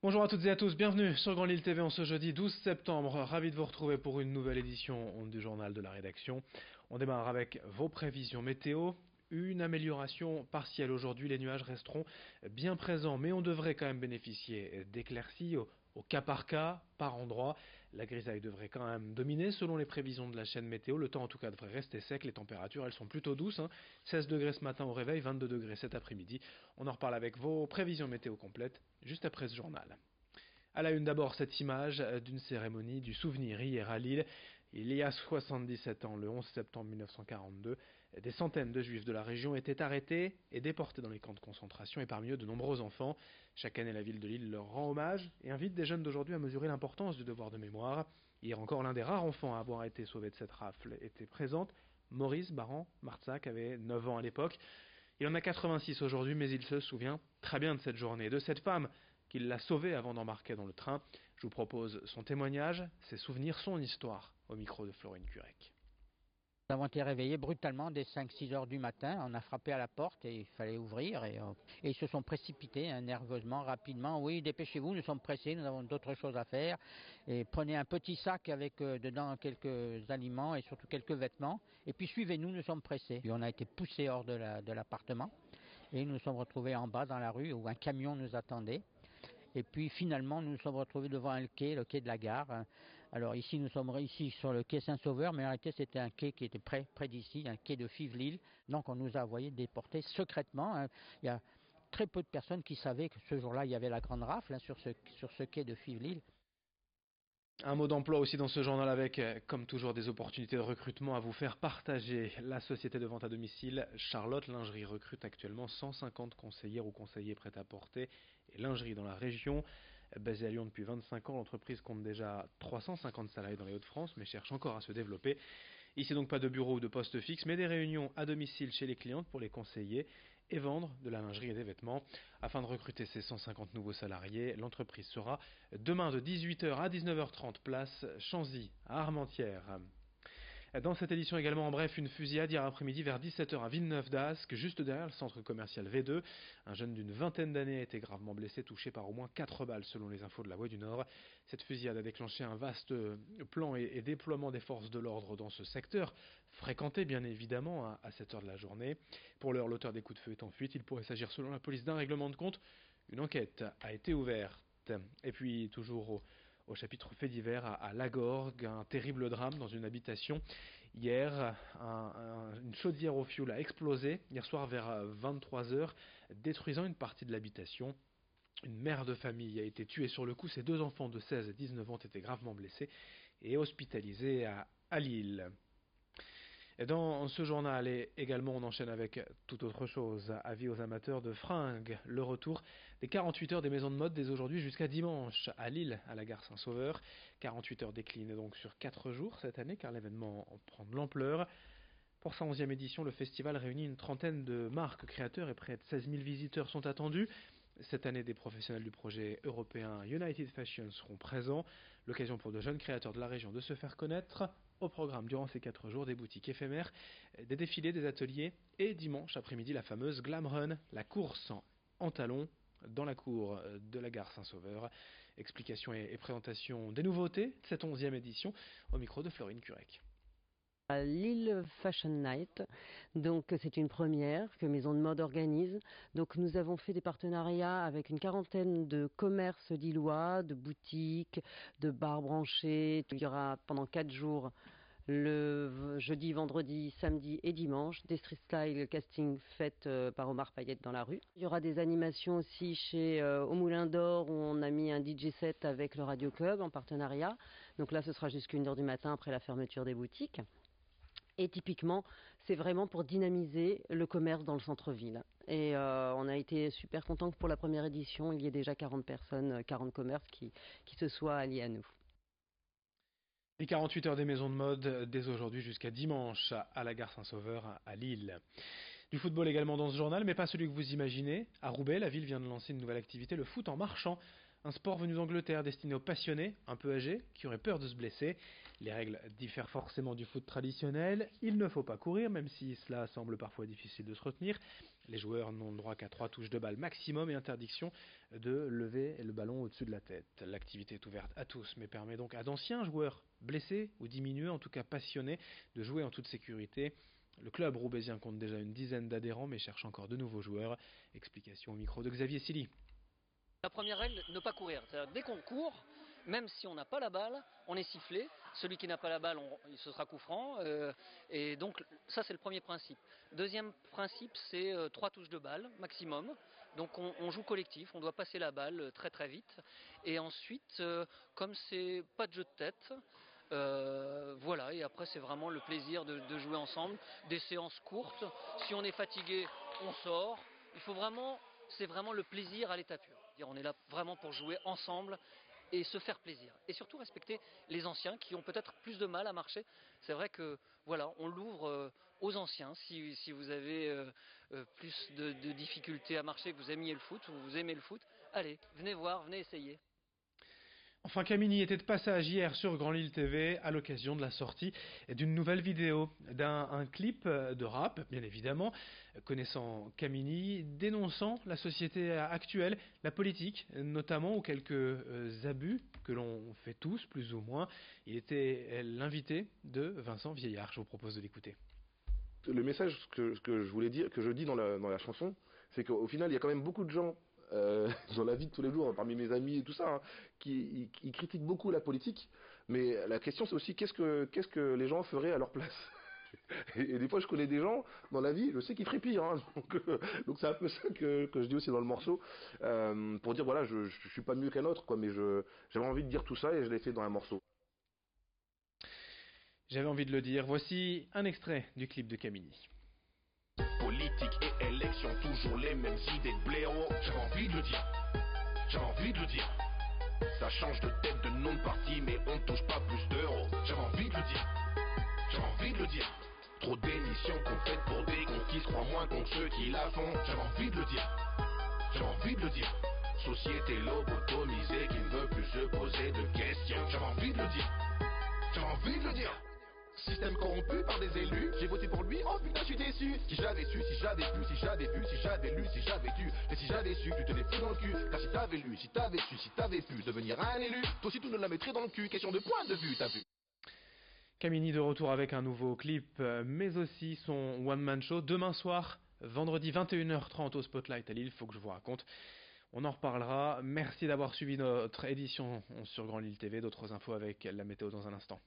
Bonjour à toutes et à tous, bienvenue sur Grand Lille TV en ce jeudi 12 septembre. Ravi de vous retrouver pour une nouvelle édition du journal de la rédaction. On démarre avec vos prévisions météo. Une amélioration partielle aujourd'hui, les nuages resteront bien présents, mais on devrait quand même bénéficier d'éclaircies au cas par cas, par endroit. La grisaille devrait quand même dominer selon les prévisions de la chaîne météo. Le temps en tout cas devrait rester sec, les températures elles sont plutôt douces. 16 degrés ce matin au réveil, 22 degrés cet après-midi. On en reparle avec vos prévisions météo complètes juste après ce journal. À la une d'abord cette image d'une cérémonie du souvenir hier à Lille. Il y a 77 ans, le 11 septembre 1942, des centaines de juifs de la région étaient arrêtés et déportés dans les camps de concentration et parmi eux de nombreux enfants. Chaque année la ville de Lille leur rend hommage et invite des jeunes d'aujourd'hui à mesurer l'importance du devoir de mémoire. Hier encore l'un des rares enfants à avoir été sauvé de cette rafle était présente. Maurice Baran-Martzac avait 9 ans à l'époque. Il en a 86 aujourd'hui, mais il se souvient très bien de cette journée, de cette femme qui l'a sauvé avant d'embarquer dans le train. Je vous propose son témoignage, ses souvenirs, son histoire, au micro de Florine Curec. Nous avons été réveillés brutalement dès 5-6 heures du matin. On a frappé à la porte et il fallait ouvrir. Et ils se sont précipités nerveusement, rapidement. Oui, dépêchez-vous, nous sommes pressés, nous avons d'autres choses à faire. Et prenez un petit sac avec dedans quelques aliments et surtout quelques vêtements. Et puis suivez-nous, nous sommes pressés. Et on a été poussés hors de l'appartement. Et nous nous sommes retrouvés en bas dans la rue où un camion nous attendait. Et puis finalement, nous nous sommes retrouvés devant le quai de la gare. Alors ici, nous sommes ici sur le quai Saint-Sauveur, mais en réalité, c'était un quai qui était près d'ici, un quai de Fives-Lille. Donc on nous a envoyés déporter secrètement. Il y a très peu de personnes qui savaient que ce jour-là, il y avait la grande rafle sur ce quai de Fives-Lille. Un mot d'emploi aussi dans ce journal avec, comme toujours, des opportunités de recrutement à vous faire partager. La société de vente à domicile Charlotte Lingerie recrute actuellement 150 conseillères ou conseillers prêt-à-porter et lingerie dans la région. Basée à Lyon depuis 25 ans, l'entreprise compte déjà 350 salariés dans les Hauts-de-France, mais cherche encore à se développer. Ici donc pas de bureau ou de poste fixe, mais des réunions à domicile chez les clientes pour les conseiller et vendre de la lingerie et des vêtements. Afin de recruter ces 150 nouveaux salariés, l'entreprise sera demain de 18h à 19h30 place Chanzy à Armentières. Dans cette édition également, en bref, une fusillade hier après-midi vers 17h à Villeneuve-d'Ascq, juste derrière le centre commercial V2. Un jeune d'une vingtaine d'années a été gravement blessé, touché par au moins 4 balles selon les infos de la Voix du Nord. Cette fusillade a déclenché un vaste plan et déploiement des forces de l'ordre dans ce secteur, fréquenté bien évidemment à cette heure de la journée. Pour l'heure, l'auteur des coups de feu est en fuite. Il pourrait s'agir selon la police d'un règlement de compte. Une enquête a été ouverte. Et puis toujours au chapitre fait divers à Lagorgue, un terrible drame dans une habitation. Hier, une chaudière au fioul a explosé, hier soir vers 23h, détruisant une partie de l'habitation. Une mère de famille a été tuée sur le coup, ses deux enfants de 16 et 19 ans ont été gravement blessés et hospitalisés à Lille. Et dans ce journal, et également on enchaîne avec toute autre chose. Avis aux amateurs de fringues, le retour des 48 heures des maisons de mode dès aujourd'hui jusqu'à dimanche à Lille, à la gare Saint-Sauveur. 48 heures déclinées donc sur 4 jours cette année car l'événement prend de l'ampleur. Pour sa 11e édition, le festival réunit une trentaine de marques, créateurs et près de 16 000 visiteurs sont attendus. Cette année, des professionnels du projet européen United Fashion seront présents. L'occasion pour de jeunes créateurs de la région de se faire connaître. Au programme durant ces 4 jours, des boutiques éphémères, des défilés, des ateliers et dimanche après-midi la fameuse Glam Run, la course en talons dans la cour de la gare Saint-Sauveur. Explication et présentation des nouveautés de cette 11e édition au micro de Florine Curec. À Lille Fashion Night, donc c'est une première que Maison de Mode organise. Donc nous avons fait des partenariats avec une quarantaine de commerces lillois, de boutiques, de bars branchés. Il y aura pendant 4 jours, le jeudi, vendredi, samedi et dimanche, des street style casting faites par Omar Payette dans la rue. Il y aura des animations aussi chez au Moulin d'Or où on a mis un DJ set avec le Radio Club en partenariat. Donc là ce sera jusqu'à 1h du matin après la fermeture des boutiques. Et typiquement, c'est vraiment pour dynamiser le commerce dans le centre-ville. Et on a été super contents que pour la première édition, il y ait déjà 40 personnes, 40 commerces qui se soient alliés à nous. Les 48 heures des maisons de mode dès aujourd'hui jusqu'à dimanche à la gare Saint-Sauveur à Lille. Du football également dans ce journal, mais pas celui que vous imaginez. À Roubaix, la ville vient de lancer une nouvelle activité, le foot en marchant. Un sport venu d'Angleterre destiné aux passionnés, un peu âgés, qui auraient peur de se blesser. Les règles diffèrent forcément du foot traditionnel. Il ne faut pas courir, même si cela semble parfois difficile de se retenir. Les joueurs n'ont le droit qu'à 3 touches de balle maximum et interdiction de lever le ballon au-dessus de la tête. L'activité est ouverte à tous, mais permet donc à d'anciens joueurs blessés ou diminués, en tout cas passionnés, de jouer en toute sécurité. Le club roubaisien compte déjà une dizaine d'adhérents, mais cherche encore de nouveaux joueurs. Explication au micro de Xavier Silly. La première règle, ne pas courir. C'est-à-dire, dès qu'on court, même si on n'a pas la balle, on est sifflé. Celui qui n'a pas la balle, ce sera coup franc. Et donc ça, c'est le premier principe. Deuxième principe, c'est 3 touches de balle maximum. Donc on joue collectif, on doit passer la balle très très vite. Et ensuite, comme c'est pas de jeu de tête, voilà, et après c'est vraiment le plaisir de jouer ensemble, des séances courtes. Si on est fatigué, on sort. C'est vraiment le plaisir à l'état pur. On est là vraiment pour jouer ensemble et se faire plaisir. Et surtout respecter les anciens qui ont peut-être plus de mal à marcher. C'est vrai que voilà, on l'ouvre aux anciens. Si vous avez plus de difficultés à marcher, que vous aimiez le foot ou vous aimez le foot, allez, venez voir, venez essayer. Enfin, Camini était de passage hier sur Grand Lille TV à l'occasion de la sortie d'une nouvelle vidéo, d'un clip de rap, bien évidemment, connaissant Camini, dénonçant la société actuelle, la politique notamment, ou quelques abus que l'on fait tous, plus ou moins. Il était l'invité de Vincent Vieillard. Je vous propose de l'écouter. Le message que je voulais dire, que je dis dans la chanson, c'est qu'au final, il y a quand même beaucoup de gens dans la vie de tous les jours, parmi mes amis et tout ça, qui critiquent beaucoup la politique, mais la question c'est aussi qu'est-ce que les gens feraient à leur place. Et des fois je connais des gens dans la vie, je sais qu'ils feraient pire, hein, donc c'est un peu ça que je dis aussi dans le morceau, pour dire voilà, je suis pas mieux qu'un autre, quoi, mais j'avais envie de dire tout ça et je l'ai fait dans un morceau. J'avais envie de le dire, voici un extrait du clip de Camini. Politique et élection, toujours les mêmes idées de blaireau. J'avais envie de le dire, Ça change de tête, de nom de parti, mais on touche pas plus d'euros. J'avais envie de le dire, Trop d'émissions qu'on fait pour des cons qui se croient moins cons que ceux qui la font. J'avais envie de le dire, Société lobotomisée qui ne veut plus se poser de questions. J'avais envie de le dire, Système corrompu par des élus, j'ai voté pour lui, oh putain je suis déçu. Si j'avais su, si j'avais pu, si j'avais vu, si j'avais lu, si j'avais dû, et si j'avais su, tu te les fous dans le cul. Car si t'avais lu, si t'avais su, si t'avais pu devenir un élu, toi aussi tout nous la mettrait dans le cul, question de point de vue, t'as vu. Camini de retour avec un nouveau clip, mais aussi son one-man show demain soir, vendredi 21h30 au Spotlight à Lille, faut que je vous raconte. On en reparlera. Merci d'avoir suivi notre édition sur Grand Lille TV. D'autres infos avec la météo dans un instant.